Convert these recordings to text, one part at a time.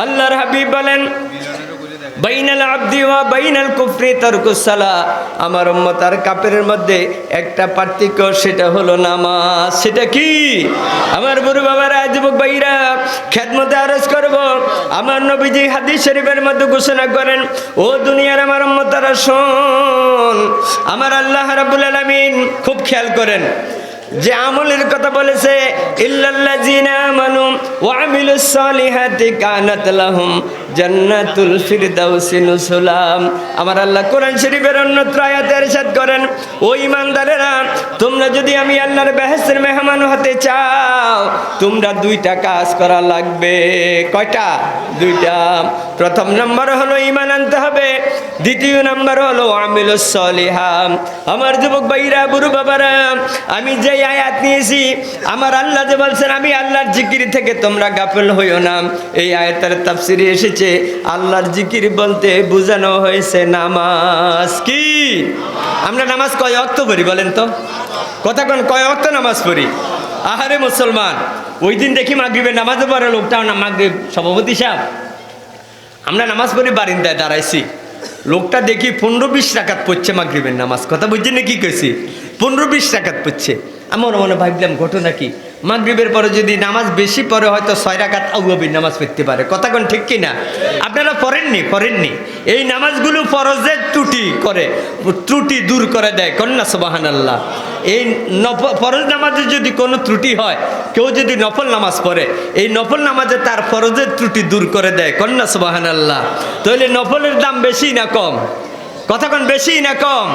আল্লাহর হাবিব বলেন বাইনাল আবদি ওয়া বাইনাল কুফরি তারকুস সালাহ। আমার উম্মত আর কাফেরের মধ্যে একটা পার্থক্য, সেটা হলো নামাজ। সেটা কি? আমার বড় বাবারা, যুবক ভাইরা, খেদমতে আরজ করব, আমার নবীজি হাদিস শরীফের মধ্যে ঘোষণা করেন, ও দুনিয়ার আমার উম্মতরা শোন, আমার আল্লাহ রাব্বুল আলামিন খুব খেয়াল করেন যে আমলের কথা বলেছে, ইল্লাল্লাযিনা আমানু ওয়া আমিলুস সালিহাতি কানাত লাহুম জান্নাতুল ফিরদাউসি নুজুলা। আমার আল্লাহ কোরআন শরীফের অন্যত্র আয়াতে ইরশাদ করেন, ও ঈমানদারেরা, তোমরা যদি আমি আল্লাহর বেহেশতের মেহমান হতে চাও, তোমরা দুইটা কাজ করা লাগবে। কয়টা? দুইটা। প্রথম নম্বর হলো ঈমান আনতে হবে, দ্বিতীয় নম্বর হলো আমিলুস সালিহাত। আমার যুবক ভাইরা, বুড়ো বাবারা, আমি যে আয়াত নিয়েছি, আমার আল্লাহ যে বলছেন আমি আল্লাহর জিকির থেকে তোমরা গাফেল হইও না, এই আয়াতের তাফসিরে এসেছে আল্লাহর জিকির বলতে বোঝানো হয়েছে নামাজ। কি? আমরা নামাজ কয় ওয়াক্ত পড়ি বলেন তো? কথা কোন কয় ওয়াক্ত নামাজ পড়ি? আহারে মুসলমান, ওই দিন দেখি মাগরিবের নামাজে পড়ে লোকটাও না, মাগরিব সভাপতি সাহেব, আমরা নামাজ পড়ি বারিন্দায় দাঁড়াইছি, লোকটা দেখি 15-20 রাকাত পড়ছে মাগরিবের নামাজ। কথা বুঝছেন না কি কইছি? 15-20 রাকাত পড়ছে। আমার মনে ভাবলাম ঘটনা কি, মাগরিবের পরে যদি নামাজ বেশি পড়ে হয়তো 6 রাকাত আউয়াবির নামাজ পড়তে পারে। কথা কোন ঠিক কিনা? আপনারা পড়েননি? এই নামাজগুলো ফরজের ত্রুটি দূর করে দেয়। কন্যা সুবহানাল্লাহ। এই ফরজ নামাজে যদি কোনো ত্রুটি হয়, কেউ যদি নফল নামাজ পড়ে, এই নফল নামাজে তার ফরজের ত্রুটি দূর করে দেয়। কন্যা সুবহানাল্লাহ। তাহলে নফলের দাম বেশি না কম? কথা কোন বেশি না কম?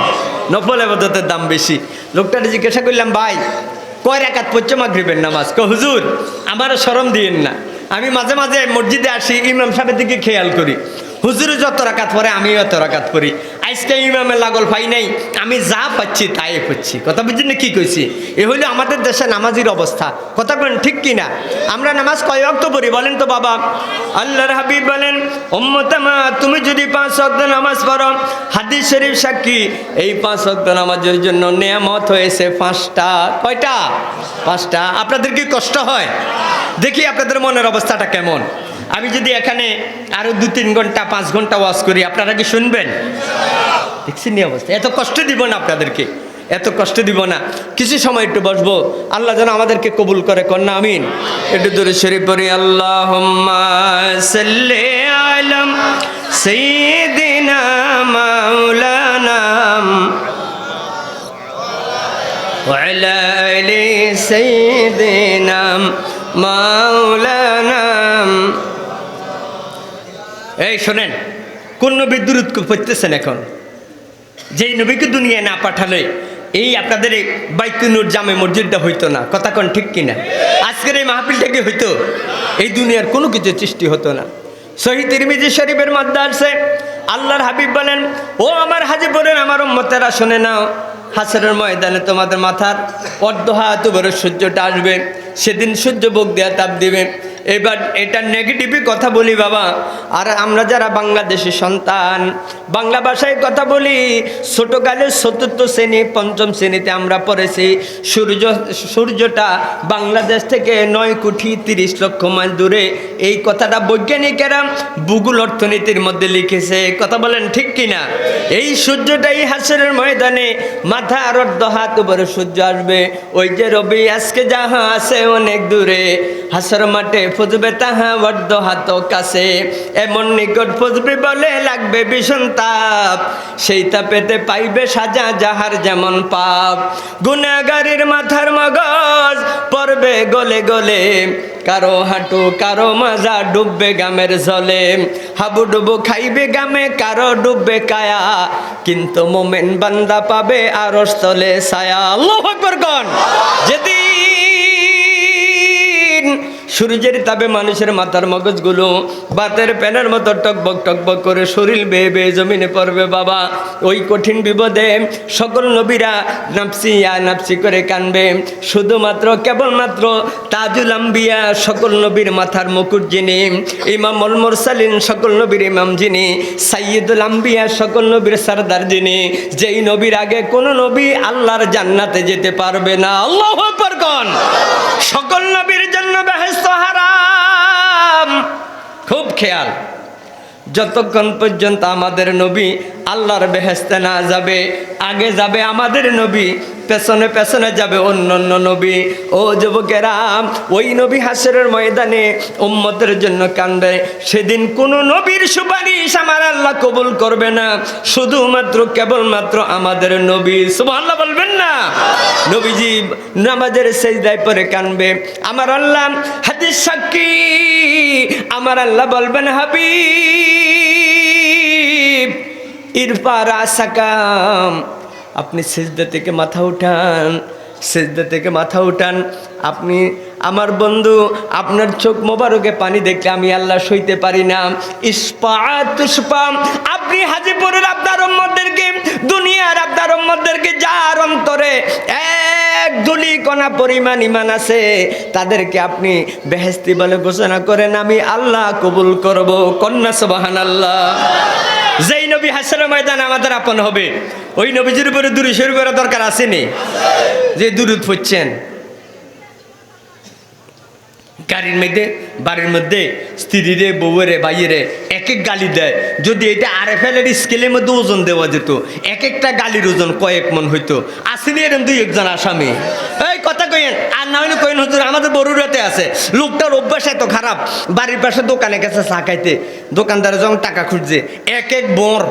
নফল ইবাদতের দাম বেশি। লোকটাকে জিজ্ঞাসা করলাম, ভাই কয় রাকাত পড়ছো মাগরিবের নামাজ? হুজুর আমারও শরম দিয়েন না, আমি মাঝে মাঝে মসজিদে আসি, ইমাম সাহেবের দিকে খেয়াল করি, হুজুরে যত রাকাত পড়ে আমিও অত রাকাত পড়ি, আজকে ইমামের লাগল পাই নাই, আমি যা পাচ্ছি তাই পড়ছি। কথা বুঝছেন না কি কইছি? এ হইলো আমাদের দেশে নামাজির অবস্থা। কথা বলেন ঠিক কিনা? আমরা নামাজ কয় ওয়াক্ত পড়ি বলেন তো বাবা? আল্লাহর হাবিব বলেন, উম্মত আমার, তুমি যদি 5 ওয়াক্ত নামাজ পড়ো, হাদিস শরীফ সাক্ষী, এই 5 ওয়াক্ত নামাজের জন্য নিয়ামত হয়েছে 5টা। কয়টা? 5টা। আপনাদের কি কষ্ট হয়? দেখি আপনাদের মনের অবস্থাটা কেমন। আমি যদি এখানে আরো 2-3 ঘন্টা 5 ঘন্টা ওয়াজ করি, আপনারা কি শুনবেন? দেখছেন নি অবস্থা? এত কষ্ট দিব না আপনাদেরকে, এত কষ্ট দিব না। কিছু সময় একটু বসবো, আল্লাহ যেন আমাদেরকে কবুল করে। কন্যা আমিন। একটু দূরে শরীফ পড়ি, আল্লাহুম্মা সাল্লি আলা সাইয়্যিদিনা মাওলানা ওয়া আলা আলি সাইয়্যিদিনা মাওলানা। এই শোনেন, কোন নবী দুরূদ পড়তেছেন এখন? যেই নবীকে দুনিয়ায় না পাঠালে এই আপনাদের এই বাইতুন নূর জামে মসজিদটা হইতো না। কথা কোন ঠিক কিনা? আজকের এই মাহফিলটা কি হইতো? এই দুনিয়ার কোনো কিছু সৃষ্টি হতো না। সহিহ তিরমিজি শরীফের মধ্যে আছে, আল্লাহর হাবিব বলেন, ও আমার হাজীপুরের আমার উম্মতেরা শুনে নাও, হাসরের ময়দানে তোমাদের মাথার অর্ধ হাত উপরে সূর্যটা আসবে, সেদিন সূর্য বুক দেয়া তাপ দিবে। এবার এটা নেগেটিভই কথা বলি বাবা। আর আমরা যারা বাংলাদেশি সন্তান, বাংলা ভাষায় কথা বলি, ছোটকালে 4র্থ শ্রেণী 5ম শ্রেণীতে আমরা পড়েছি, সূর্যটা বাংলাদেশ থেকে 9 কোটি 30 লক্ষ মাইল দূরে। এই কথাটা বৈজ্ঞানিকেরা ভূগোল অর্থনীতির মধ্যে লিখেছে। কথা বলেন ঠিক কিনা? এই সূর্যটাই হাসরের ময়দানে মাথার অর্ধ হাত উপরে সূর্য আসবে। ওই যে রবি আজকে যাহা আছে অনেক দূরে, হাসর মাঠে ফুজবে তাহা অর্ধ হাত কাছে, এমন নিকট ফুজবে বলে লাগবে ভীষণ তাপ, সেই তাপেতে পাইবে সাজা যাহার যেমন পাপ। গুনাহগারের মাথার মগজ পড়বে গলে গলে, কারো হাঁটু কারো মাজা ডুববে গামের জলে, হাবুডুবু খাইবে গামে কারো ডুববে কায়া, কিন্তু মোমেন বান্দা পাবে আরশ তলে ছায়া। আল্লাহু আকবার কোন। যেদিন সূর্যের তাপে মানুষের মাথার মগজগুলো বাতের প্যানের মতো টকবক টকবক করে শরীর বেয়ে বেয়ে জমিনে পড়বে বাবা, ওই কঠিন বিপদে সকল নবীরা নাফসি ইয়া নাফসি করে কানবে। শুধুমাত্র কেবলমাত্র তাজুল আম্বিয়া সকল নবীর মাথার মুকুট যিনি, ইমামুল মুরসালিন সকল নবীর ইমাম যিনি, সাইয়্যিদুল আম্বিয়া সকল নবীর সরদার যিনি, যেই নবীর আগে কোন নবী আল্লাহর জান্নাতে যেতে পারবে না। আল্লাহু আকবার কোন। সকল নবীর জন্য বেহেশত হারাম। খুব খেয়াল, যতক্ষণ পর্যন্ত আমাদের নবী আল্লাহর বেহেশতে না যাবে, আগে যাবে আমাদের নবী, পেছনে পেছনে যাবে অন্যান্য নবী। ও যুবকেরা, ওই নবী হাসরের ময়দানে উম্মতের জন্য কাঁদবে। সেদিন কোনো নবীর সুপারিশ আমার আল্লাহ কবুল করবে না, শুধুমাত্র কেবলমাত্র আমাদের নবী। সুবহানাল্লাহ বলবেন না? নবীজি নামাজের সেজদায় পড়ে কাঁদবে, আমার আল্লাহ হাদিস সাক্ষী, আমার আল্লাহ বলবেন হাবিব ইরফা রাসাকাম, আপনি সিজদা থেকে মাথা উঠান, সিজদা থেকে মাথা উঠান। আপনি আমার বন্ধু, আপনার চোখ মোবারকে পানি দেখলে আমি আল্লাহ সইতে পারি না। ইসপাতুসপাম, আপনি হাজীপুরের আবদার উম্মতদেরকে, দুনিয়ার আবদার উম্মতদেরকে যার অন্তরে এক ধুলি কণা পরিমাণ ঈমান আছে, তাদেরকে আপনি বেহেশতি বলে ঘোষণা করেন, আমি আল্লাহ কবুল করব। কন্যা সুবহানাল্লাহ। যেই নবী হাসরের ময়দানে আমাদের আপন হবে, ওই নবীজির উপরে দুরূদ শরীফ পড়ার দরকার আসেনি? যে দুরূদ পড়ছেন গাড়ির মধ্যে, বাড়ির মধ্যে স্ত্রীরে, বউরে, ভাইয়েরে এক এক গালি দেয়, যদি এটা আরএফএলের স্কেলের মধ্যে ওজন দেওয়া যেত, এক একটা গালির ওজন কয়েক মন হইতো। আসেনি এরকম দুই একজন আসামি? এই কথা কইেন, আর না হইলে কইন হুজুর আমাদের বড়ুরাতে আছে, লোকটার অভ্যাস এত খারাপ, বাড়ির পাশে দোকানে গেছে চা খাইতে, দোকানদারে যখন টাকা খুঁজছে এক এক বোর,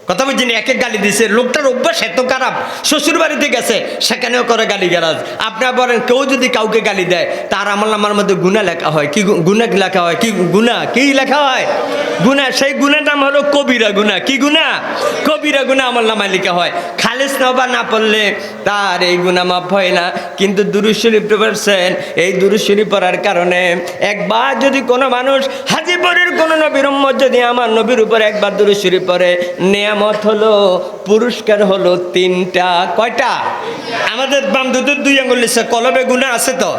কথা বুঝছেন, এক এক গালি দিছে। লোকটার অভ্যাস এত খারাপ, শ্বশুর বাড়িতে গেছে সেখানেও করে গালি গালাজ। আপনার বলেন, কেউ যদি কাউকে গালি দেয় তার আমলনামার মধ্যে গুনাহ লেখা হয়। কি গুনাহ লেখা হয়? কি গুনাহ? কি লেখা হয়? গুনাহ। সেই গুনার নাম হলো কবিরা গুনাহ। কি গুনাহ? কবিরা গুনাহ আমলনামায় লেখা হয়। খালিস নওবা না পড়লে তার এই গুনাহ মাফ হয় না। কিন্তু দুরূদ শরীফ পড়ছেন, এই দুরূদ শরীফ পড়ার কারণে একবার যদি কোনো মানুষ হাজীপুরের কোনো নবীর উম্মত যদি আমার নবীর উপর একবার দুরূদ শরীফ পড়ে, নিয়ামত হলো, পুরস্কার হলো তিনটা। কয়টা? আমাদের বাম দুই আঙ্গুল নিচে কলবে গুনাহ আছে তো।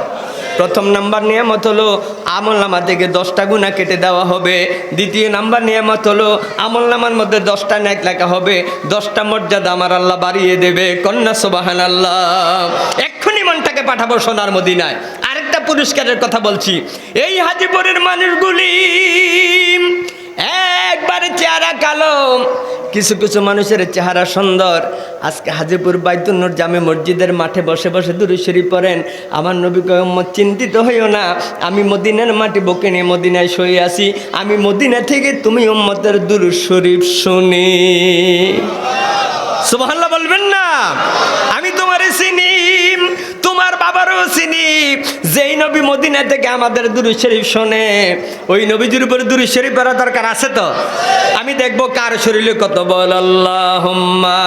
প্রথম নাম্বার নিয়ামত হলো আমলনামা থেকে 10টা গুনাহ কেটে দেওয়া হবে। দ্বিতীয় নাম্বার নিয়ামত হলো আমলনামার মধ্যে 10টা নেক লেখা হবে, 10টা মর্যাদা আমার আল্লাহ বাড়িয়ে দেবে। কন্যা সুবহানাল্লাহ। এক্ষুনি মনটাকে পাঠাবো সোনার মদিনায়। আরেকটা পুরস্কারের কথা বলছি, এই হাজীপুরের মানুষগুলি একবারে চেহারা কালো, কিছু কিছু মানুষের চেহারা সুন্দর। আজকে হাজীপুর বাইতুন নূর জামে মসজিদের মাঠে বসে বসে দুরূদ শরীফ পড়েন। আমার নবী কয়, উম্মত চিন্তিত হইও না, আমি মদিনার মাটি বুকে নিয়ে মদিনায় শুয়ে আছি, আমি মদিনা থেকে তুমি উম্মতের দুরূদ শরীফ শুনি। সুবহানাল্লাহ বলবেন না? আমি তোমারে চিনি, তোমার বাবারও চিনি। যেই নবী মদিনা থেকে আমাদের দুরূদ শরীফ শোনে, ওই নবীজির উপরে দুরূদ শরীফ পড়া দরকার আছে তো। আমি দেখবো কার শরীরে কত বল। আল্লাহুম্মা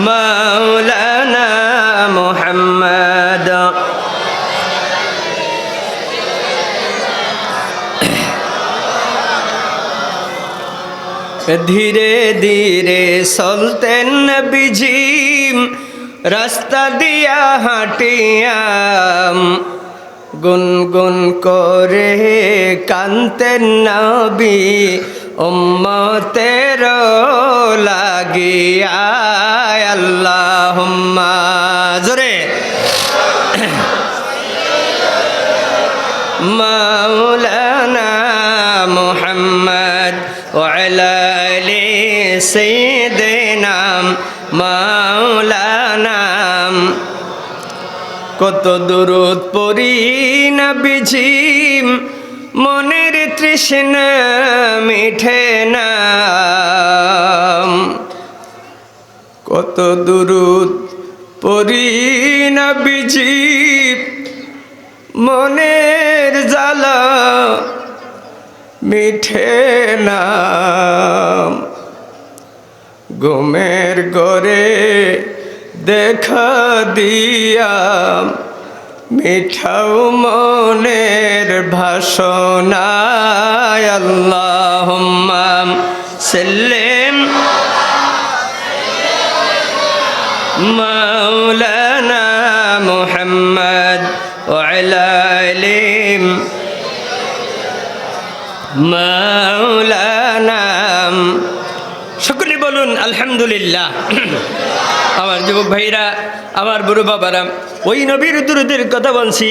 মাওলানা মুহাম্মদ ধীরে ধীরে চলতেন নবীজি রাস্তা দিয়া হাঁটিয়াম, গুনগুন করে কানতেন নবী উম্মতের লাগিয়া। আল্লাহুম্মা, জোরে, মাওলানা মুহাম্মদ ওয়া আলা আলি সাইয়্যিদিনা মাওলানা। কত দুরূদ পড়ি নবীজি, মনের তৃষ্ণা মিঠে না। কত দুরূদ পড়ি নবীজি, মনের জ্বালা মিঠে না। ঘুমের ঘরে দেখা দিয়া মিঠাও মনের ভাষণা। আল্লাহুম্মা সাল্লিম মাওলানা মুহাম্মদ ওয়া আলা আলি মাওলানা। সকলে বলুন আলহামদুলিল্লাহ। আমার যুবক ভাইরা, আমার বুড়ো বাবারা, ওই নবীর দুরূদের কথা বলছি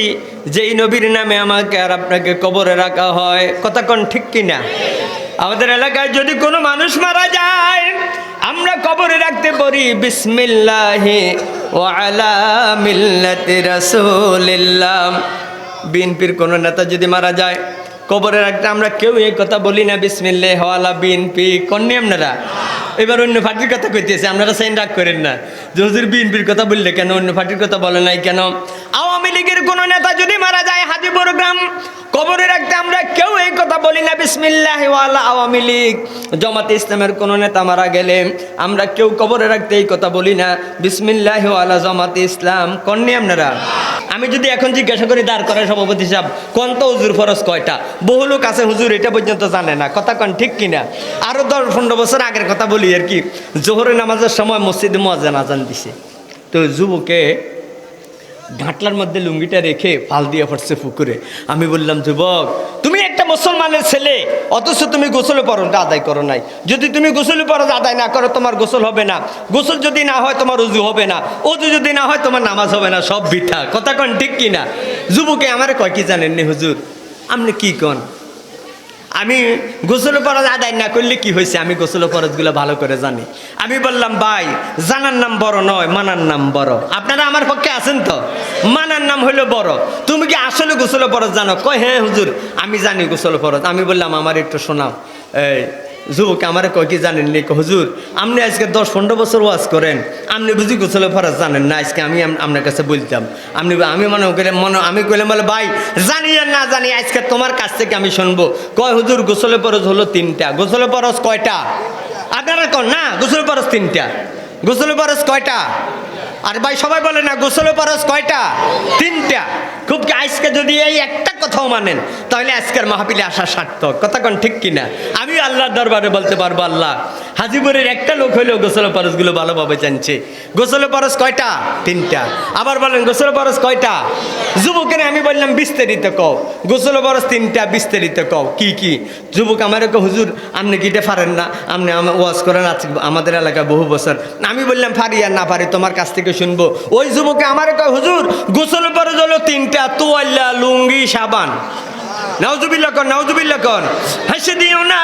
যেই নবীর নামে আমাকে আর আপনাকে কবরে রাখা হয়। কথা কোন ঠিক কিনা? আমাদের এলাকায় যদি কোনো মানুষ মারা যায়, আমরা কবরে রাখতে পারি বিসমিল্লাহি ওয়া আলা মিল্লাতি রাসূলিল্লাহ। বিএনপির কোনো নেতা যদি মারা যায়, কবরে রাখতে আমরা কেউ এই কথা বলি না বিসমিল্লাহি ওয়া আলা বিএনপি। কন্যা আপনারা এবার অন্য পার্টির কথা কইতেছে, আপনারা সেন রাগ করেন না যে হুজুর বিএনপির কথা বললে কেন, অন্য পার্টির কথা বলে নাই কেন? আওয়ামী লীগের কোনো নেতা যদি মারা যায় হাজীপুর গ্রাম, কবরে রাখতে আমরা কেউ এই কথা বলি না বিসমিল্লাহি ওয়া আলা আওয়ামী লীগ। জামাতে ইসলামের কোনো নেতা মারা গেলে আমরা কেউ কবরে রাখতে এই কথা বলি না বিসমিল্লাহি ওয়া আলা জামাতে ইসলাম। কন্যা আপনারা? আমি যদি এখন জিজ্ঞাসা করি দাঁড় করার সভাপতি সাহেব কোন তো হুজুর ফরজ কয়টা, বহু লোক আছে হুজুর এটা পর্যন্ত জানে না। কথা কোন ঠিক কিনা? আরো 10-15 বছর আগের কথা বলি আর কি। জোহরের নামাজের সময় মসজিদে মুয়াজ্জিন আজান দিছে, তো যুবকে ঘাটলার মধ্যে লুঙ্গিটা রেখে ফাল দিয়ে পড়ছে পুকুরে। আমি বললাম, যুবক তুমি একটা মুসলমানের ছেলে, অথচ তুমি গোসলের ফরজটা আদায় করো নাই। যদি তুমি গোসলের ফরজ আদায় না করো তোমার গোসল হবে না, গোসল যদি না হয় তোমার উজু হবে না, উজু যদি না হয় তোমার নামাজ হবে না, সব বৃথা। কথা কন ঠিক কিনা? যুবকে আমারে কয় কি জানেন নি হুজুর, আপনি কি কন? আমি গোসল ফরজ আদায় না করলে কি হয়েছে, আমি গোসল ফরজগুলো ভালো করে জানি। আমি বললাম, ভাই জানার নাম বড় নয়, মানার নাম বড়। আপনারা আমার পক্ষে আছেন তো? মানার নাম হলো বড়। তুমি কি আসলে গোসল ফরজ জানো? কয় হ্যাঁ হুজুর আমি জানি গোসল ফরজ। আমি বললাম, আমার একটু শোনাও। এই যুবক আমার কয় কি জানেন নি? হুজুর আপনি আজকে 10-15 বছর ওয়াজ করেন, আপনি বুঝি গোসল ফরজ জানেন না? আজকে আমি আপনার কাছে বলতাম। আমি আমি কইলাম বলে ভাই জানি আর না জানি আজকে তোমার কাছ থেকে আমি শুনবো। কয় হুজুর গোসল ফরজ হলো 3টা। গোসল ফরজ কয়টা? আপনারা কন না গোসল ফরজ 3টা। গোসল ফরজ কয়টা? আর ভাই সবাই বলে না গোসল ফরজ কয়টা? 3টা। খুব কি আজকে যদি এই একটা কথাও মানেন তাহলে আজকের মাহফিলে আসা সার্থক। কথা কোন ঠিক কিনা? আমি আল্লাহর দরবারে বলতে পারবো, আল্লাহ হাজীপুরের একটা লোক হলেও গোসল ফরজগুলো ভালোভাবে জানছে। গোসল ফরজ কয়টা? 3টা। আবার বলেন গোসল ফরজ কয়টা? যুবকের আমি বললাম বিস্তারিত কও। গোসল ফরজ 3টা, বিস্তারিত কও কি কি? যুবক আমার হুজুর আপনি কি এটা পারেন না? আপনি ওয়াজ করেন আমাদের এলাকায় বহু বছর। আমি বললাম পারি আর না পারি তোমার কাছ থেকে শুনবো। ওই যুবকে আমার হুজুর গোসল ফরজ হলো 3টা, তোয়াল্লা, লুঙ্গি, সাবান। নাউজুবিল্লাহ কন, নাউজুবিল্লাহ কন। হেসে দিও না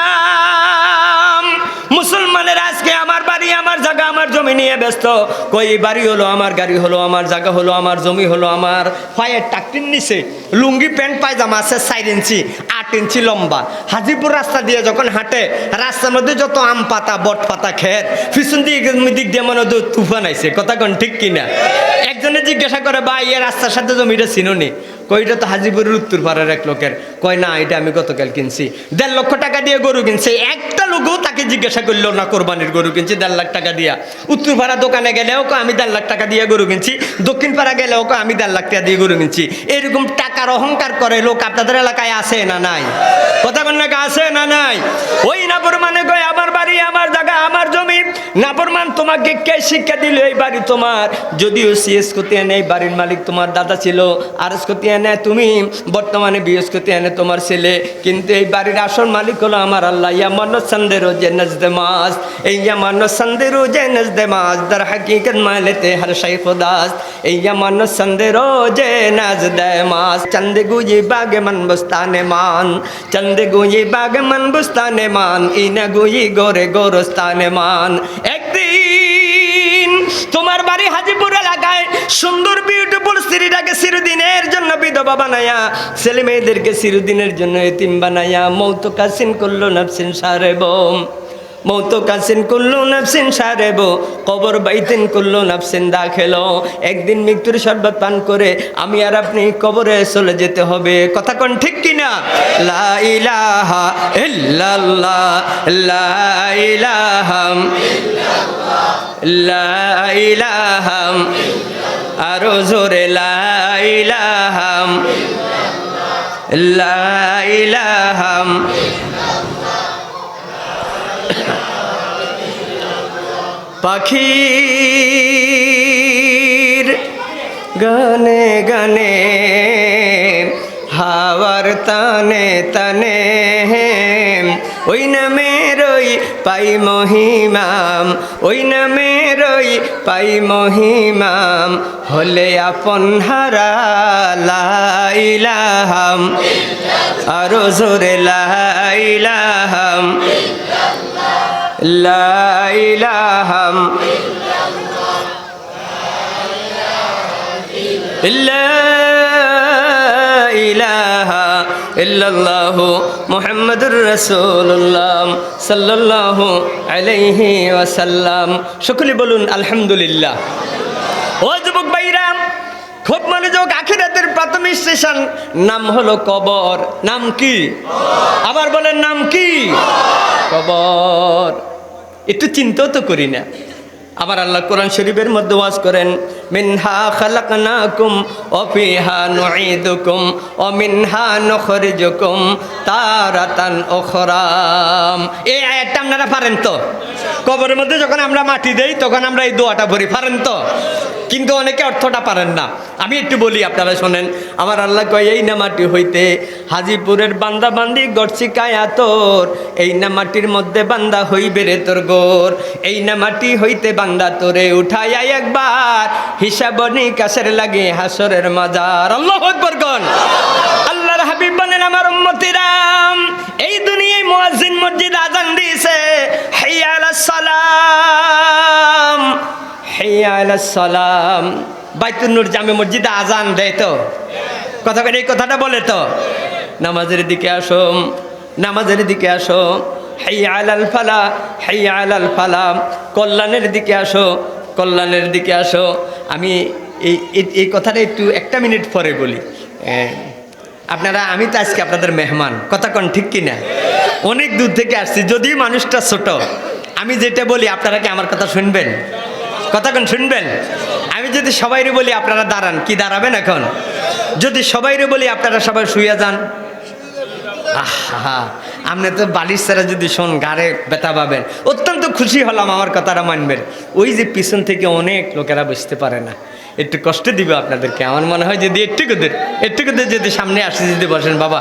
মুসলমানের আজকে আমার বাড়ি, আমার জায়গা, আমার জমি নিয়ে ব্যস্ত। কই বাড়ি হলো আমার, গাড়ি হলো আমার, জায়গা হলো আমার, জমি হলো আমার। পায়ের টাকটির নিচে লুঙ্গি প্যান্ট পায়জামা আছে 4 ইঞ্চি 8 ইঞ্চি লম্বা। হাজীপুর রাস্তা দিয়ে যখন হাঁটে, রাস্তার মধ্যে যত আম পাতা, বট পাতা, খের, পিছন দিক দিয়ে মনে হয় তুফান আইছে। কথা কোন ঠিক কিনা? একজনে জিজ্ঞাসা করে, ভাই এর রাস্তার সাথে জমিটা চিনোনি? কইটা তো হাজীপুরের উত্তর পাড়ার এক লোকের। কয় না এটা আমি গতকাল কিনছি, 1.5 লক্ষ টাকা দিয়ে গরু কিনছে। একটা লোকও তাকে জিজ্ঞাসা করলো না কোরবানির গরু কিনছি 1.5 লাখ টাকা দিয়া। উত্তর পাড়া দোকানে গেলেও আমি 1.5 লাখ টাকা দিয়ে গরু কিনছি, দক্ষিণ পাড়া গেলেও আমি 1.5 লাখ টাকা দিয়ে গরু কিনছি। এরকম টাকার অহংকার করে লোক আপনাদের এলাকায় আছে না নাই? কথা কোন এলাকা আছে না নাই? ওই নাফরমানে কয় আমার বাড়ি, আমার জায়গা, আমার জমি। নাফরমান তোমাকে কে শিক্ষা দিল এই বাড়ি তোমার? যদিও সিএস করতে এনে এই বাড়ির মালিক তোমার দাদা ছিল, আরএস করতে এনে তুমি, বর্তমানে বিএস করতে এনে তোমার ছেলে, কিন্তু এই বাড়ির আসল মালিক হলো আমার আল্লাহ। ইয়ামান সন্দেরো যে নজদে মাস, এই ইয়ামান সন্দেরো যে নজদে মাস, দর হकीकत মালেতে হর শাই খুদাস, এই ইয়ামান সন্দেরো যে নজদে মাস। চন্দে গুজি বাগে মন বুস্তানে মান, চন্দে গুজি বাগে মন বুস্তানে মান, ইনা গুজি গোরে গোরস্তানে মান। একদিন তোমার বাড়ি হাজীপুর এলাকায় সুন্দর বিউটিফুল স্ত্রীটাকে চিরদিনের জন্য বিধবা বানায়া, ছেলে মেয়েদেরকে চিরদিনের জন্য এতিম বানায়া, মৌত কাসিন করলো নাফসিন সারেব, মৌত কাসিন করলো নাফসিন সারেব, কবর বাইতিন করলো নাফসিন দাখেল। একদিন মৃত্যুর শরবত পান করে আমি আর আপনি কবরে চলে যেতে হবে। কথা কোন ঠিক কিনা? লা ইলাহা ইল্লাল্লাহ, লা ইলাহা ইল্লাল্লাহ, লা ইলাহা, আরো জোরে লা ইলাহা, লা ইলাহা। পাখির গানে গানে, হাওয়ার তানে তানে, ওই নামের ওই পাই মহিমাম, ওই নামের ওই পাই মহিমাম, হলে আপন হারা লা ইলাহাম, আরো জোরে লা ইলাহাম, লা ইলাহাম লা ইলাহা ইল্লাল্লাহু মুহাম্মাদুর রাসূলুল্লাহ সাল্লাল্লাহু আলাইহি ওয়াসাল্লাম। সকলে বলুন আলহামদুলিল্লাহ। ও যুবক ভাইরা, খুব মনোযোগ, আখিরাতের প্রাথমিক স্টেশন নাম হলো কবর। নাম কি? আবার বলেন, নাম কি? কবর। একটু চিন্তাও তো করি না। আবার আল্লাহ কোরআন শরীফের মধ্যে ওয়াজ করেন, মিনহা খালাকনাকুম ওয়া ফিহা নুঈদুকুম ওয়া মিনহা নুখরিজুকুম তারাতান উখরা। এই আয়াতটা আপনারা পারেন তো? কবরের মধ্যে যখন আমরা মাটি দেই তখন আমরা এই দোয়াটা পড়ি, পারেন তো? কিন্তু অনেকে অর্থটা পারেন না। আমি একটু বলি, আপনারা শোনেন। আমার আল্লাহ কয়, এই না মাটি হইতে হাজিপুরের বান্দা বান্দি গড়ছি কায়া তোর, এই না মাটির মধ্যে বান্দা হইবে রে তোর গোর, এই না মাটি হইতে বান্দা তোরে উঠাইয়া একবার হিসাব নিকাশের লাগে হাসরের মাজার। আল্লাহু আকবার কোন। আল্লাহর হাবিব বলেন, আমার উম্মতিরাম, এই দুনিয়ায় মুয়াজ্জিন মসজিদ আজান দিয়েছে, হাইয়া আলাস সালাম, হাইয়া আলাস সালাম। বাইতুন নূর জামে মসজিদে আজান দেয় তো, কথা এই কথাটা বলে তো, নামাজের দিকে আসো, নামাজের দিকে আসো, হাইয়া আলাল ফালাহ, হাইয়া আলাল ফালাহ, কল্যাণের দিকে আসো, কল্যাণের দিকে আসো। আমি এই কথাটা একটু একটা মিনিট পরে বলি। আপনারা, আমি তো আজকে আপনাদের মেহমান, কথা কোন ঠিক কিনা? অনেক দূর থেকে আসছি, যদিও মানুষটা ছোট। আমি যেটা বলি আপনারা কি আমার কথা শুনবেন? কথা কোন শুনবেন? আমি যদি সবাইরে বলি আপনারা দাঁড়ান, কি দাঁড়াবেন এখন? যদি সবাইরে বলি আপনারা সবাই শুয়ে যান, আহা, আপনি তো বালিশ ছাড়া যদি শোন গাড়ে ব্যথা পাবেন। অত্যন্ত খুশি হলাম আমার কথাটা মানবেন। ওই যে পিছন থেকে অনেক লোকেরা বুঝতে পারে না, একটু কষ্ট দিবে আপনাদেরকে। আমার মনে হয় যদি একটুকুদের যদি সামনে আসে, যদি বসেন, বাবা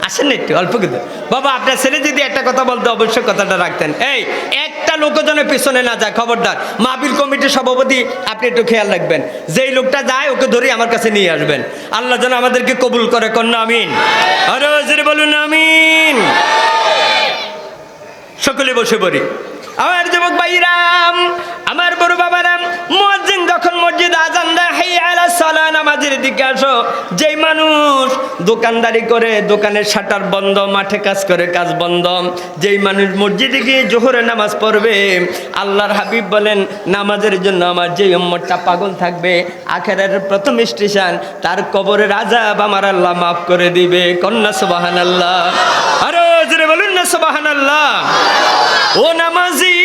আসেন না একটু অল্প কিন্তু, বাবা আপনার ছেলে যদি একটা কথা বলতো অবশ্যই কথাটা রাখতেন। এই একটা লোক যেন পেছনে না যায়, খবরদার। মাহফিল কমিটির সভাপতি আপনি একটু খেয়াল রাখবেন, যেই লোকটা যায় ওকে ধরে আমার কাছে নিয়ে আসবেন। আল্লাহ যেন আমাদেরকে কবুল করে, কন্যা আমিন। আরো জোরে বলুন আমিন। সকলে বসে পড়ি। আমার যুবক ভাইরাম, আমার বড় বাবারাম, মুয়াজ্জিন যখন মসজিদ আজান দেয়, হাইয়া আলাস সালাহ, নামাজের দিকে আসো। যেই মানুষ দোকানদারি করে, দোকানের শাটার বন্ধ, মাঠে কাজ করে, কাজ বন্ধ, যেই মানুষ মসজিদে গিয়ে জোহরে নামাজ পড়বে, আল্লাহর হাবিব বলেন, নামাজের জন্য আমার যেই উম্মতটা পাগল থাকবে, আখিরাতের প্রথম স্টেশন তার কবরের আযাব আমার আল্লাহ মাফ করে দিবে। কন্যা সুবহানাল্লাহ। আরো জোরে বলুন না সুবহানাল্লাহ। ও নামাজি,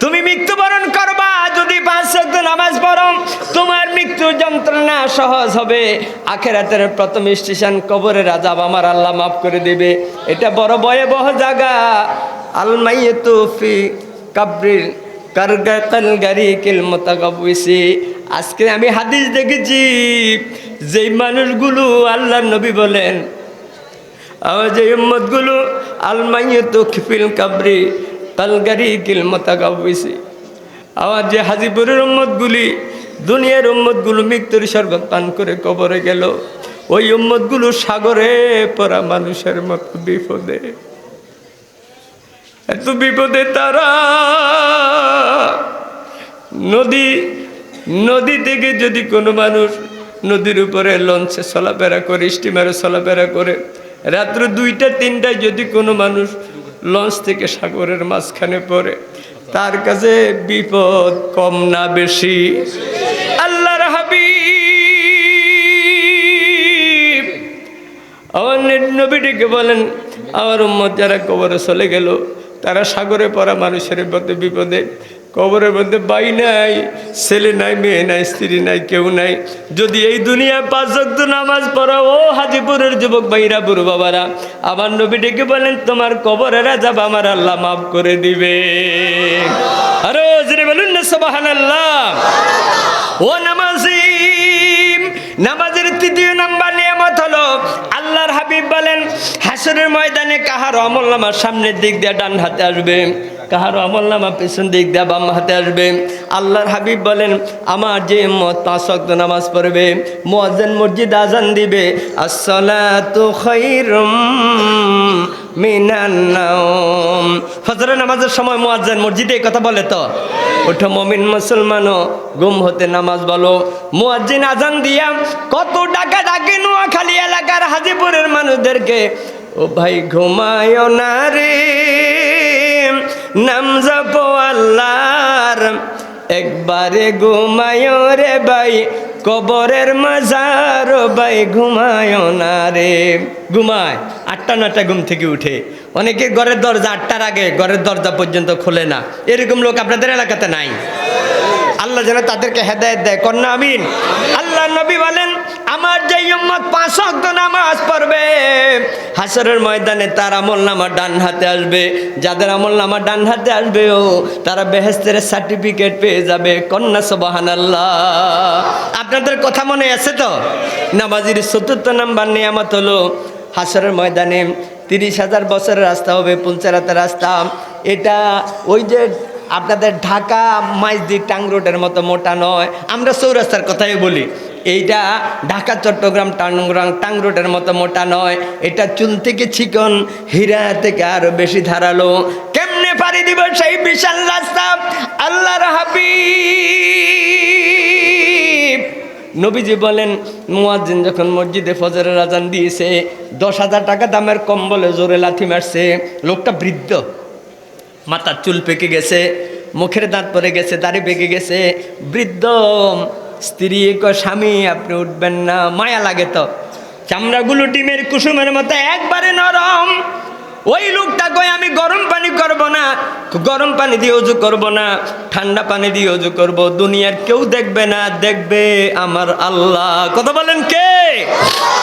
তুমি মৃত্যুবরণ করবা যদি 5 ওয়াক্ত নামাজ পড়ো, তোমার মৃত্যু যন্ত্রণা সহজ হবে। আখিরাতের প্রথম স্টেশন কবরের আযাব আমার আল্লাহ মাফ করে দিবে। এটা বড় ভয়াবহ জায়গা। আল মাইয়াতু ফি কাবরিল কারগাকাল গারিকিল মুতাগাব্বিসি। আজকে আমি হাদিস দেখেছি, যেই মানুষগুলো, আল্লাহর নবী বলেন, আমার যে উম্মতগুলো আল মাইয়াতু ফিল কাবরি কাল গারিকিল মুতাগাব্বিসি, আমার যে হাজিপুরের উম্মতগুলি, দুনিয়ার উম্মতগুলো মৃত্যুর শরবত পান করে কবরে গেল, ওই উম্মতগুলো সাগরে পড়া মানুষের মতো বিপদে, এত বিপদে তারা নদী থেকে যদি কোনো মানুষ নদীর উপরে লঞ্চে চলাফেরা করে, স্টিমারে চলাফেরা করে, রাত্র 2টা-3টায় যদি কোনো মানুষ লঞ্চ থেকে সাগরের মাঝখানে পড়ে, তার কাছে বিপদ কম না বেশি? আল্লাহর হাবিব আমার নবী ডেকে বলেন, আমার উম্মত যারা কবরে চলে গেল, তারা সাগরে পড়া মানুষের মধ্যে বিপদে, কবরের মধ্যে ভাই নাই, ছেলে নাই, মেয়ে নাই, স্ত্রী নাই, কেউ নাই। যদি এই দুনিয়ায় 5 ওয়াক্ত নামাজ পড়া, ও হাজিপুরের যুবক ভাইরা, বুড়ো বাবারা, আমার নবী ডেকে বলেন, তোমার কবরের আযাব আমার আল্লাহ মাফ করে দিবে। আরো জোরে বলুন না সুবহানাল্লাহ। ও নামাজি, নামাজের তৃতীয় নাম্বার নিয়ামত হলো, আল্লাহর হাবিব বলেন, হাসরের ময়দানে কাহারো আমলনামা সামনের দিক দিয়ে ডান হাতে আসবে, কাহারো আমলনামা পেছন দিক দিয়ে বাম হাতে আসবে। আল্লাহর হাবিব বলেন, আমার যে উম্মত 5 ওয়াক্ত নামাজ পড়বে, মুয়াজ্জিন মসজিদ আজান দিবে, আসসালাতু খায়রুম মিনান নাওম। ফজরের নামাজের সময় মুয়াজ্জিন মসজিদে এই কথা বলে তো, ওঠো মুমিন মুসলমানও ঘুম হতে নামাজ বলো। মুয়াজ্জিন আজান দিয়া কত টাকা ডাকে নোয়াখালী এলাকার হাজীপুরের মানুষদেরকে, ও ভাই ঘুমায়ো না রে, নাম জপো আল্লাহর, একবারে ঘুমায়ো রে ভাই, কবরের মাজার ভাই ঘুমায়ো না রে। ঘুমায় 8টা 9টা ঘুম থেকে উঠে, অনেকের ঘরের দরজা 8টার আগে ঘরের দরজা পর্যন্ত খোলে না, এরকম লোক আপনাদের এলাকাতে নাই? আল্লাহ যেন তাদেরকে হেদায়েত দেয়, কন্যা আমিন। আল্লাহ নবী বলেন, আমার যে উম্মত 5 ওয়াক্ত নামাজ পড়বে, হাসরের ময়দানে তার আমলনামা ডান হাতে আসবে। যাদের আমলনামা ডান হাতে আসবে ও তারা বেহেশতের সার্টিফিকেট পেয়ে যাবে, কন্যা সুবহানাল্লাহ। আপনাদের কথা মনে আছে তো? নামাজের 4র্থ নাম্বার নিয়ামত হলো হাসরের ময়দানে 30,000 বছরের রাস্তা হবে পুলচেরাতের রাস্তা। এটা ওই যে আপনাদের ঢাকা মাইজদি টাং রোডের মতো মোটা নয়, আমরা চৌরাস্তার কথাই বলি। এইটা ঢাকা চট্টগ্রাম টাং রোডের মতো মোটা নয়, এটা চুল থেকে চিকন, হীরা থেকে আরো বেশি ধারালো। কেমনে পাড়ি দিব সেই বিশাল রাস্তা? আল্লাহর হাবিব নবীজি বলেন, মুয়াজ্জিন যখন মসজিদে ফজরের আজান দিয়েছে, 10,000 টাকা দামের কম্বলে জোরে লাথি মারছে। লোকটা বৃদ্ধ, মাথার চুল পেকে গেছে, মুখের দাঁত পড়ে গেছে, দাড়ি পেকে গেছে। বৃদ্ধ স্ত্রী কয়, স্বামী আপনি উঠবেন না? মায়া লাগে তো, চামড়াগুলো ডিমের কুসুমের মতো একবারে নরম। ওই লোকটা কয়, আমি গরম পানি করব না, গরম পানি দিয়ে ওযু করব না, ঠান্ডা পানি দিয়ে ওযু করব, দুনিয়ার কেউ দেখবে না, দেখবে আমার আল্লাহ। কথা বলেন কে?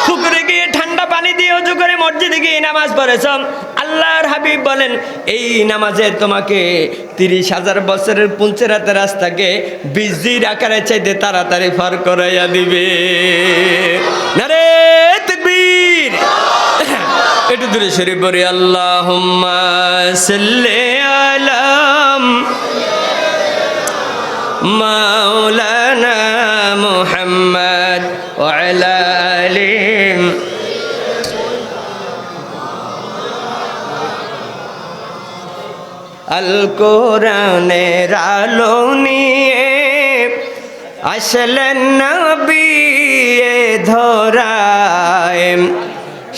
পুকুরে গিয়ে ঠান্ডা পানি দিয়ে ওযু করে মসজিদে গিয়ে নামাজ পড়েছ। আল্লাহর হাবিব বলেন, এই নামাজে তোমাকে 30,000 বছরের পুলচেরাতের রাস্তাকে 20 দিন আকারে চাইতে তাড়াতাড়ি পার করাইয়া দিবে। নারে তাকবীর! একটু দূরে শরীফ পড়ি, আল্লাহুম্মা সাল্লি আলা মাওলানা মুহাম্মদ ওয়া আলা আলিহি। আল কোরআনের আলো নিয়ে আসলেন নবী এ ধরায়,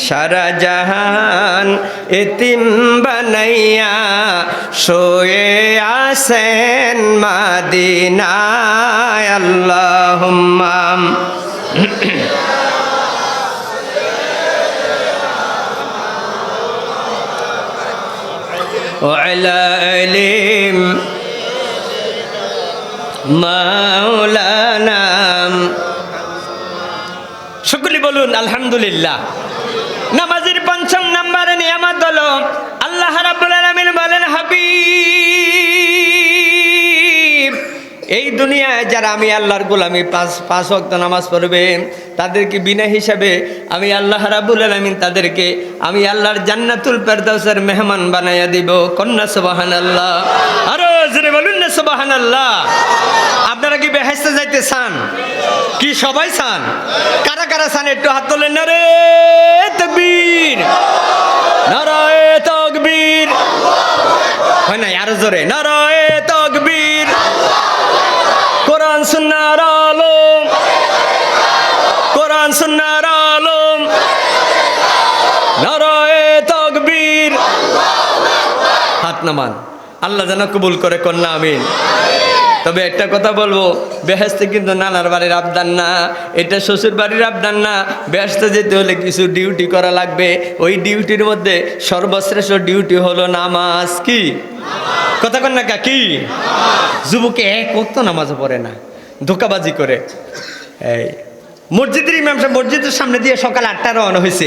সারা জাহান এতিম বানাইয়া শুয়ে আছেন মদিনায়। আল্লাহুম্মা ওয়ালা আলিম মাওলানা। সকলে বলুন আলহামদুলিল্লাহ। নামাজের 5ম নাম্বারে নিয়ামত হলো, আল্লাহ রাব্বুল আলামিন বলেন, হাবিব এই দুনিয়ায় যারা আমি আল্লাহর গোলামি 5 ওয়াক্ত নামাজ পড়বে, তাদেরকে বিনা হিসাবে আমি আল্লাহ রাব্বুল আলামিন তাদেরকে আমি আল্লাহর জান্নাতুল ফেরদাউসের মেহমান বানাইয়া দিব। কন্যা সুবহানাল্লাহ। আরো জোরে বলুন না সুবহানাল্লাহ। আপনারা কি বেহেশতে যাইতে চান? কি সবাই চান? কারা কারা চান একটু হাত তোলেন। নারে তাকবীর, নারায়ে তাকবীর। হয় না, আরো জোরে, নারায়ে তাকবীর। কোরআন সুন্নাহর আলো, কোরআন সুন্নাহর আলো, নারায়ে তাকবীর। হাত নামান, আল্লাহ যেন কবুল করে, কন্যা আমিন। তবে একটা কথা বলবো, বেহেশতে কিন্তু নানার বাড়ির আবদান না, এটা শ্বশুর বাড়ির আবদান না। বেহেশতে যেতে হলে কিছু ডিউটি করা লাগবে। ওই ডিউটির মধ্যে সর্বশ্রেষ্ঠ ডিউটি হলো নামাজ। কি কথা কন না কা? কি যুবকে 1 ওয়াক্ত নামাজ পড়ে না, ধোকাবাজি করে। এই মসজিদের ইমাম সাহেব মসজিদের সামনে দিয়ে সকাল 8টায় রওনা হয়েছে।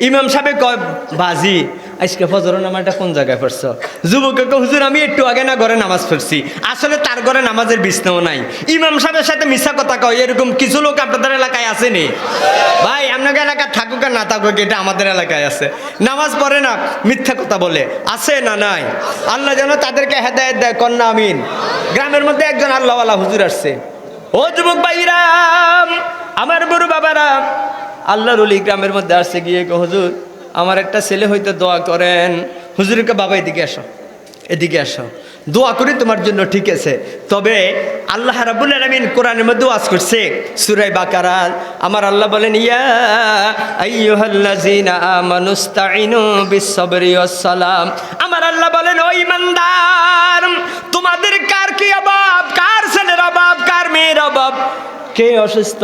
ইমাম সাহেব কয়, বাজি আজকে ফজর নামাজটা কোন জায়গায় পড়ছো? যুবককে কয়, হুজুর আমি একটু আগে না ঘরে নামাজ পড়ছি। আসলে তার ঘরে নামাজের বিছনাও নাই। ইমাম সাহেবের সাথে মিথ্যা কথা কয়, এরকম কিছু লোক আপনাদের এলাকায় আসেনি? ভাই আপনাদের এলাকায় থাকুক থাকুক আর না থাকুক, এটা আমাদের এলাকায় আছে। নামাজ পড়ে না, মিথ্যা কথা বলে, আছে না নাই? আল্লাহ যেন তাদেরকে হেদায়েত দেয়, কন্যা আমিন। গ্রামের মধ্যে একজন আল্লাহওয়ালা হুজুর আসছে। ও যুবক ভাইরা, আমার বড় বাবারা, আল্লাহর ওলি গ্রামের মধ্যে আসছে, গিয়ে হুজুর আমার একটা ছেলে হইতে দোয়া করেন। হুজুরকে, বাবা এদিকে আসো, এদিকে আসো, দোয়া করি তোমার জন্য, ঠিক আছে। তবে আল্লাহ রাব্বুল আলামিন কোরআনের মধ্যে ওয়াজ করছে সূরা বাকারা। আমার আল্লাহ বলেন, ইয়া আইয়ুহাল্লাযীনা আমানুস্তাঈনু বিস-সাবরি ওয়াস-সালাম। আমার আল্লাহ বলেন, ও ঈমানদার, তোমাদের কার কি অভাব, কার ছেলের অভাব, কার মেয়ের অভাব, কে অসুস্থ,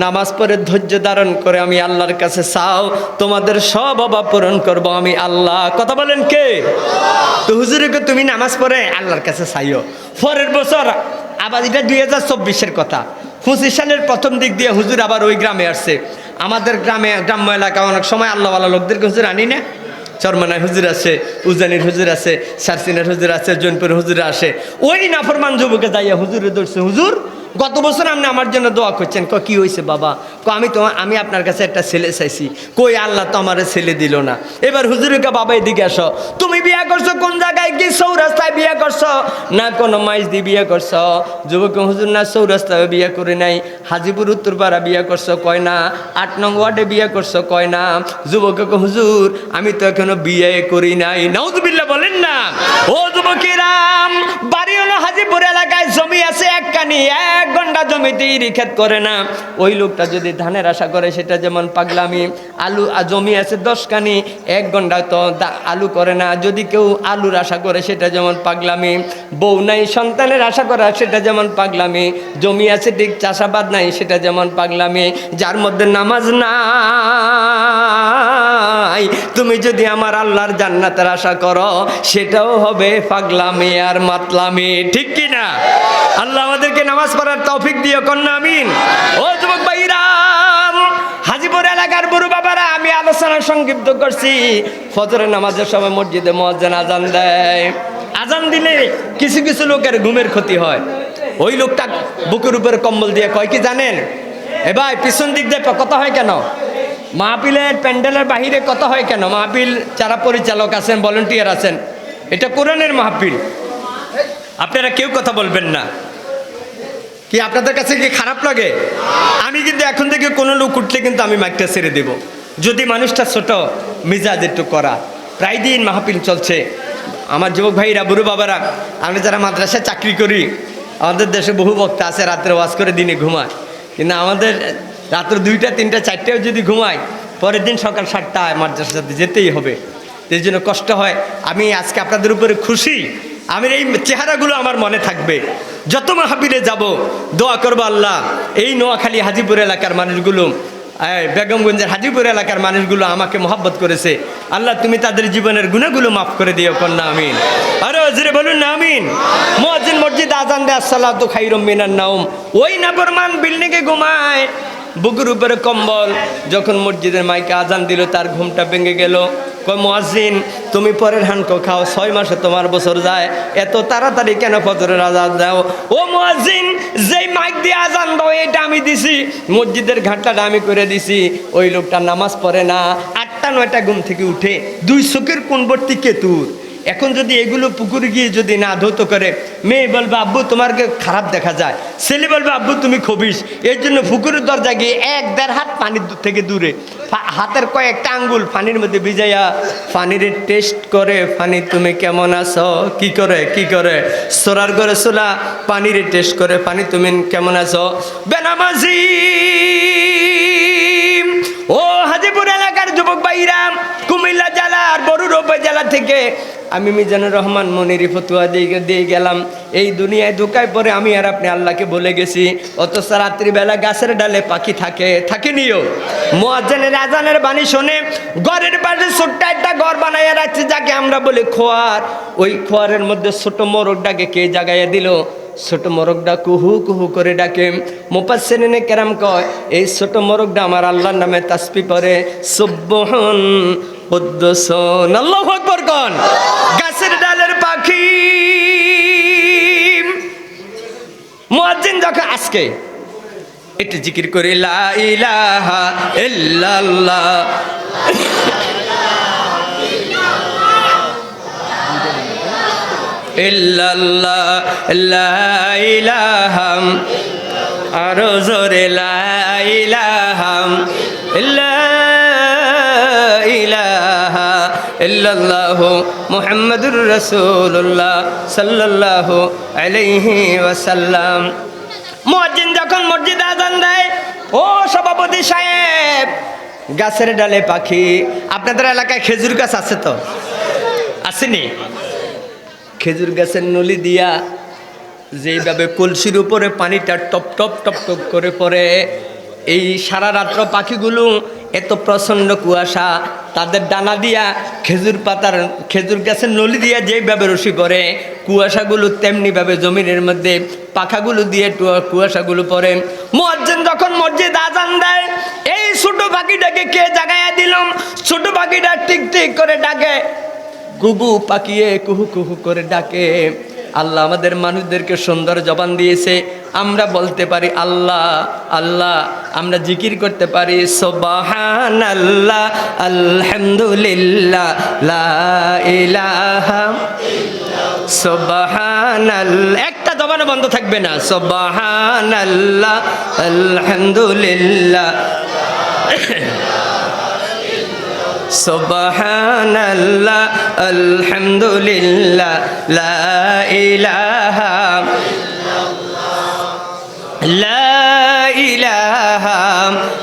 নামাজ পড়ে ধৈর্য ধারণ করে আমি আল্লাহর কাছে চাও, তোমাদের সব অভাব পূরণ করবো আমি আল্লাহ। কথা বলেন কে? তো হুজুরকে তুমি নামাজ পড়ে আল্লাহর কাছে চাইও। পরের বছর আবার, এটা 2024-এর কথা, 25 সালের প্রথম দিক দিয়ে হুজুর আবার ওই গ্রামে আসছে। আমাদের গ্রামে, গ্রাম্য এলাকা, অনেক সময় আল্লাহওয়ালা লোকদেরকে হুজুর আনি না। চরমানায় হুজুর আছে, উজানির হুজুর আছে, সারসিনার হুজুর আছে, জৈনপুর হুজুর আসে। ওই নাফরমান যুবকে যাইয়া হুজুরে ধরছে, হুজুর গত বছর আপনি আমার জন্য দোয়া করছেন। কি হয়েছে বাবা? আমি আপনার কাছে একটা ছেলে চাইছি। কই, আল্লাহ তো আমার ছেলে দিল না। এবার হুজুরকে, বাবা এদিকে আসো, তুমি বিয়ে করছো কোন জায়গায়, কি চৌরাস্তায় বিয়ে করছো না কোনো মাইজ দিয়ে বিয়ে করছো? যুবক, হুজুর না চৌরাস্তায় বিয়ে করে নাই, হাজিপুর উত্তরপাড়া বিয়ে করছো, কয় না 8 নং ওয়ার্ডে বিয়ে করছো, কয় না। যুবক, হুজুর আমি তো এখনো বিয়ে করি নাই। নাউজুবিল্লাহ বলেন না। ও যুবকেরাম, বাড়ি হলো হাজিপুর এলাকায়, জমি আছে একখানি, 1 ঘন্টা জমিতে রিখেত করে না। ওই লোকটা যদি ধানের আশা করে সেটা যেমন পাগলামি। আলু জমি আছে 10 খানি, 1 ঘন্টা তো আলু করে না। যদি কেউ আলুর আশা করে সেটা যেমন পাগলামি। বউ নাই, সন্তানের আশা করা সেটা যেমন পাগলামি। জমি আছে ঠিক, চাষাবাদ নাই, সেটা যেমন পাগলামি। যার মধ্যে নামাজ নাই, তুমি যদি আমার আল্লাহর জান্নাতের আশা করো, সেটাও হবে পাগলামি আর মাতলামি, ঠিক কি না? আল্লাহ আমাদেরকে নামাজ পড়ার তৌফিক দিও, কন্যা আমিন। ও যুবক ভাইরা, হাজিপুর এলাকার বড় বাবারা, আমি আলোচনা সংক্ষিপ্ত করছি। ফজরের নামাজের সময় মসজিদে মুয়াজ্জিন আজান দেয়। আজান দিলে কিছু কিছু লোকের ঘুমের ক্ষতি হয়। ওই লোকটা বুকের উপরে কম্বল দিয়ে কয় কি জানেন, এ ভাই পিছন দিক দিয়ে কথা হয় কেন? মাহফিলের প্যান্ডেলের বাহিরে কথা হয় কেন? মাহফিল যারা পরিচালক আছেন, ভলেন্টিয়ার আছেন, এটা কোরআনের মাহফিল, আপনারা কেউ কথা বলবেন না। কি আপনাদের কাছে কি খারাপ লাগে? আমি কিন্তু এখন থেকে কোনো লোক উঠলে কিন্তু আমি মাইকটা ছেড়ে দেব, যদি মানুষটা ছোট মিজাজ একটু করা। প্রায় দিন মাহফিল চলছে। আমার যুবক ভাইরা, বুড়ো বাবারা, আমরা যারা মাদ্রাসায় চাকরি করি, আমাদের দেশে বহু বক্তা আছে রাত্রে ওয়াজ করে দিনে ঘুমায়, কিন্তু আমাদের রাত্র 2টা 3টা 4টায় যদি ঘুমায়, পরের দিন সকাল 7টায় মাদ্রাসাতে যেতেই হবে। এই জন্য কষ্ট হয়। আমি আজকে আপনাদের উপরে খুশি, আমি এই চেহারাগুলো আমার মনে থাকবে। যত মাহফিলে যাব, দোয়া করবো আল্লাহ এই নোয়াখালী হাজিপুর এলাকার মানুষগুলো, বেগমগঞ্জের হাজিপুর এলাকার মানুষগুলো আমাকে মহব্বত করেছে, আল্লাহ তুমি তাদের জীবনের গুনাহগুলো মাফ করে দিও, কন্যা আমিন। আরে জোরে বলুন না আমিন। মুয়াজ্জিন মসজিদ আজান দেয়, আসসালাতু খায়রুম মিনান নাওম। ওই নাফরমান বিল্ডিংয়ে ঘুমায়, বুকের উপরে কম্বল। যখন মসজিদের মাইকে আজান দিল, তার ঘুমটা ভেঙে গেল। কয়, মুয়াজ্জিন তুমি পরের হানকো খাও, 6 মাসে তোমার বছর যায়, এত তাড়াতাড়ি কেন ফজরের আজান দাও? ও মুয়াজ্জিন, যেই মাইক দিয়ে আজান দাও এটা আমি দিছি, মসজিদের ঘাটটা আমি করে দিছি। ওই লোকটা নামাজ পড়ে না, 8টা 9টা ঘুম থেকে উঠে 2 চোখের কোণ ভর্তি কেতুর। এখন যদি এগুলো পুকুরে গিয়ে যদি না ধৌত করে, মেয়ে বলবে আব্বু তোমাকে খারাপ দেখা যায়, ছেলে বলবে আব্বু তুমি খবিস। এর জন্য পুকুরের দরজা গিয়ে 1-1.5 হাত পানির থেকে দূরে, হাতের কয়েকটা আঙ্গুল পানির মধ্যে ভিজাইয়া পানির টেস্ট করে, পানি তুমি কেমন আছো, কি করে সোরার করে সোলা পানির টেস্ট করে, পানি তুমি কেমন আছো। বেনামাজি ও হাজিপুর এলাকার যুবক ভাইরা, কুমিল্লা জেলার বরুড়া উপজেলা থেকে আমি মিজানুর রহমান মনিরি ফতুয়া দিয়ে গেলাম। এই দুনিয়ায় ধোকায় পরে আমি আর আপনি আল্লাহকে বলে গেছি, অথচ রাত্রিবেলা গাছের ডালে পাখি থাকেনিও। মুয়াজ্জিনের আজানের বাণী শুনে ঘরের পাশে ছোট্ট একটা ঘর বানাইয়া রাখছে, যাকে আমরা বলি খোয়ার। ওই খোয়ারের মধ্যে ছোট মোরগটাকে কে জাগাইয়া দিল? ছোট মোরগটা কুহু কুহু করে ডাকে। মুফাসসিরিনে কেরাম কয়, এই ছোট মোরগটা আমার আল্লাহর নামে তাসবিহ পড়ে, সুবহান কুদ্দুসুন, আল্লাহু আকবার কোন। গাছের ডালের পাখি। মুয়াজ্জিন যখন আজকে একটু জিকির করে লা ইলাহা ইল্লাল্লাহ। ইল্লাল্লাহ লা ইলাহা, আরো জোরে লা ইলাহা ইল্লাল্লাহ ইল্লাল্লাহু মুহাম্মাদুর রাসূলুল্লাহ সাল্লাল্লাহু আলাইহি ওয়াসাল্লাম। মুয়াজ্জিন যখন মসজিদে আযান দেয়, ও সভাপতি সাহেব, গাছের ডালে পাখি, আপনাদের এলাকায় খেজুর গাছ আছে তো? আসেনি? খেজুর গাছের নলি দিয়া যেইভাবে কলসির উপরে পানিটা টপ টপ টপ টপ করে পড়ে, এই সারা রাত্র পাখিগুলো এত প্রচণ্ড কুয়াশা, তাদের ডানা দিয়া খেজুর গাছের নলি দিয়া যেইভাবে রশি পড়ে, কুয়াশাগুলো তেমনিভাবে জমিনের মধ্যে পাখাগুলো দিয়ে কুয়াশাগুলো পড়ে। মুয়াজ্জিন যখন মসজিদ আযান দেয়, এই ছোট পাখিটাকে কে জাগাইয়া দিলাম? ছোট পাখিটা টিক টিক করে ডাকে, গুগু পাকিয়ে কুহু কুহু করে ডাকে। আল্লাহ আমাদের মানুষদেরকে সুন্দর জবান দিয়েছে, আমরা বলতে পারি আল্লাহ আল্লাহ, আমরা জিকির করতে পারি সুবহানাল্লাহ আলহামদুলিল্লাহ লা ইলাহা সুবহানাল্লাহ। একটা জবানে বন্ধ থাকবে না, সুবহানাল্লাহ আলহামদুলিল্লাহ সুবহানাল্লাহ আলহামদুলিল্লাহ লা ইলাহা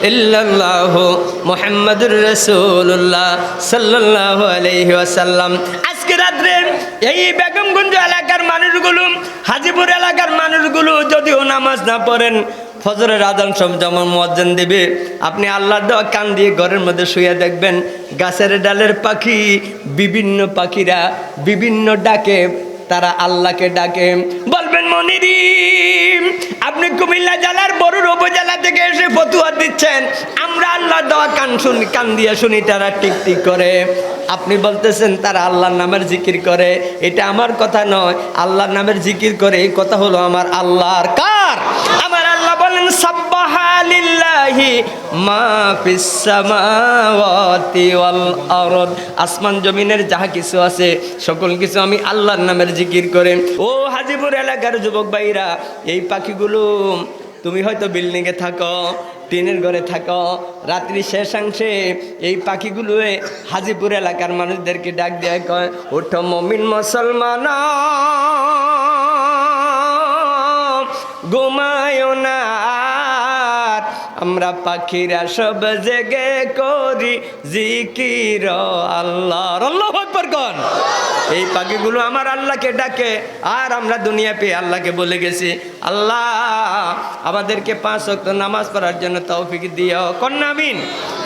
ইল্লাল্লাহু মুহাম্মাদুর রাসূলুল্লাহ সাল্লাল্লাহু আলাইহি ওয়াসাল্লাম। আজকে রাত্রে এই বেগমগঞ্জ এলাকার মানুষগুলো, হাজীপুর এলাকার মানুষগুলো যদিও নামাজ না পড়েন, ফজরের আযান সব যেমন মুয়াজ্জিন দিবে, আপনি আল্লাহর দেওয়া কান দিয়ে ঘরের মধ্যে শুয়ে দেখবেন, গাছের ডালের পাখি, বিভিন্ন পাখিরা বিভিন্ন ডাকে, তারা আল্লাহকে ডাকে। বলবেন মনিরি, আপনি কুমিল্লা জেলার বরুড় উপজেলা থেকে এসে ফতুয়া দিচ্ছেন, আমরা আল্লাহর দেওয়া কান দিয়ে শুনি তারা টিক টিক করে। আপনি বলতেছেন তারা আল্লাহর নামের জিকির করে, এটা আমার কথা নয়, আল্লাহর নামের জিকির করে, এই কথা হলো আমার আল্লাহর। কার? আমার আল্লাহ বলেন সাব্বাহা লিল্লাহি মা ফিস সামাওয়াতি ওয়াল আরদ, আসমান জমিনের যাহা কিছু আছে সকল কিছু আমি আল্লাহর নামের জিকির করে। ও হাজীপুর এলাকার যুবক ভাইরা, এই পাখিগুলো, তুমি হয়তো বিল্ডিংয়ে থাকো, টিনের ঘরে থাকো, রাত্রি শেষাংশে এই পাখিগুলো হাজীপুর এলাকার মানুষদেরকে ডাক দেয়, কয় ওঠো মুমিন মুসলমান, ঘুমায় না, আমরা পাখিরা সব জেগে করি জিকির আল্লাহর। আল্লাহু আকবার কোন। এই পাখিগুলো আমার আল্লাহকে ডাকে, আর আমরা দুনিয়া পেয়ে আল্লাহকে বলে গেছি, আল্লাহ আমাদেরকে 5 ওয়াক্ত নামাজ পড়ার জন্য তৌফিক দিও। কোন আমিন?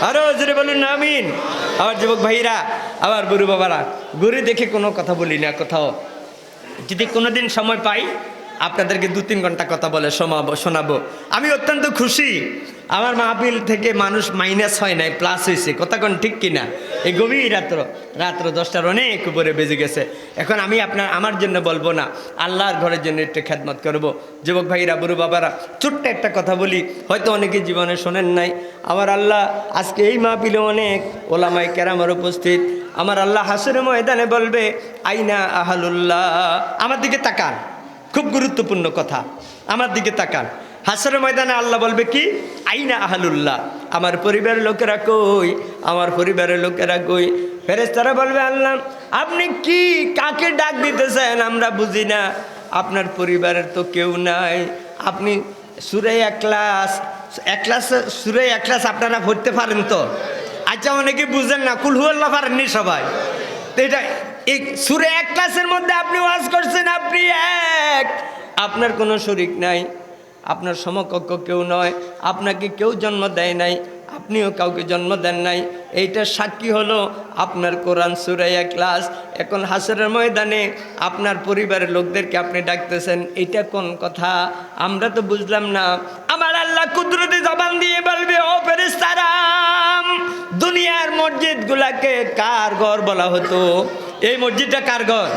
আরো জোরে বলুন আমিন। আমার যুবক ভাইরা, আমার গুরু বাবারা, গুরু দেখে কোনো কথা বলি না কোথাও, যদি কোনোদিন সময় পাই আপনাদেরকে 2-3 ঘন্টা কথা বলে শোনাবো। আমি অত্যন্ত খুশি, আমার মাহফিল থেকে মানুষ মাইনাস হয় নাই, প্লাস হয়েছে। কথা কোন ঠিক কিনা? এই গভীর রাত্র 10টার অনেক উপরে বেজে গেছে। এখন আমি আমার জন্য বলবো না, আল্লাহর ঘরের জন্য একটু খেদমত করব। যুবক ভাইরা, বুড়ো বাবারা, ছোট্ট একটা কথা বলি, হয়তো অনেকে জীবনে শোনেন নাই। আমার আল্লাহ আজকে এই মাহফিলে অনেক ওলামায়ে কেরামের উপস্থিত। আমার আল্লাহ হাসরের ময়দানে বলবে, আইনা আহলুল্লাহ। আমার দিকে তাকান, খুব গুরুত্বপূর্ণ কথা, আমার দিকে তাকান। হাসরের ময়দানে আল্লাহ বলবে কি? আইনা আহলুল্লাহ, আমার পরিবারের লোকেরা কই? আমার পরিবারের লোকেরা কই? ফেরেশতারা বলবে, আল্লাহ আপনি কি কাকে ডাক দিতেছেন আমরা বুঝি না, আপনার পরিবারের তো কেউ নাই। আপনি সূরা ইখলাস আপনারা পড়তে পারেন তো? আচ্ছা, অনেকে বুঝেন না, কুল হুয়াল্লাহ পারেননি সবাই। তো এটা এই সূরা ইখলাসের মধ্যে আপনি ওয়াজ করছেন, আপনি এক, আপনার কোনো শরীক নাই, আপনার সমকক্ষ কেউ নয়, আপনাকে কেউ জন্ম দেয় নাই, আপনিও কাউকে জন্ম দেন নাই। এইটা সাক্ষী হলো আপনার কোরআন সূরা ইখলাস। এখন হাসরের ময়দানে আপনার পরিবারের লোকদেরকে আপনি ডাকতেছেন, এটা কোন কথা? আমরা তো বুঝলাম না। আমার আল্লাহ কুদরতি জবান দিয়ে বলবে, ও ফেরেশতারা, দুনিয়ার মসজিদগুলাকে কার ঘর বলা হতো? এই মসজিদটা কার ঘর?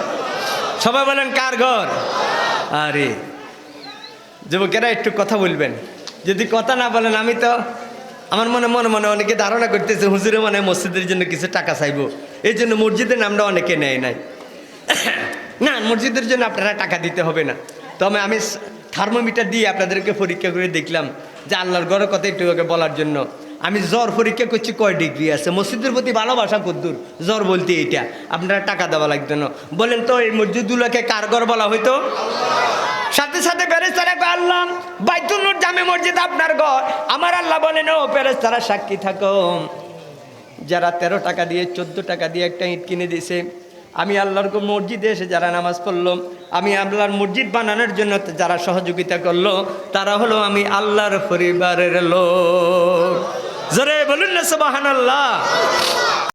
সবাই বলেন কার ঘর? আরে যুবকেরা একটু কথা বলবেন, যদি কথা না বলেন আমি তো আমার মনে মনে মনে অনেকে ধারণা করতেছে হুজুরে মানে মসজিদের জন্য কিছু টাকা চাইবো, এই জন্য মসজিদের নামটা অনেকে নেয় নাই। না, মসজিদের জন্য আপনারা টাকা দিতে হবে না। তবে আমি থার্মোমিটার দিয়ে আপনাদেরকে পরীক্ষা করে দেখলাম যে আল্লাহর ঘরের কথা একটু আগে বলার জন্য আমি জ্বর পরীক্ষা করছি কয় ডিগ্রি আছে, মসজিদের প্রতি ভালোবাসা কদ্দুর, জ্বর বলতে এইটা, আপনারা টাকা দেওয়া লাগতো না। বলেন তো এই মসজিদগুলোকে কার ঘর বলা হইতো? সাথে সাথে ফেরেশতারা কয় আল্লাহ বাইতুল নূর জামে মসজিদ আপনার ঘর। আমার আল্লাহ বলেন ও ফেরেশতারা সাক্ষী থাকো, যারা 13 টাকা দিয়ে 14 টাকা দিয়ে একটা ইট কিনে দিয়েছে, আমি আল্লাহর মসজিদে এসে যারা নামাজ পড়লো, আমি আল্লাহর মসজিদ বানানোর জন্য যারা সহযোগিতা করলো, তারা হলো আমি আল্লাহর পরিবারের লোক। জোরে বলুন না সুবহানাল্লাহ।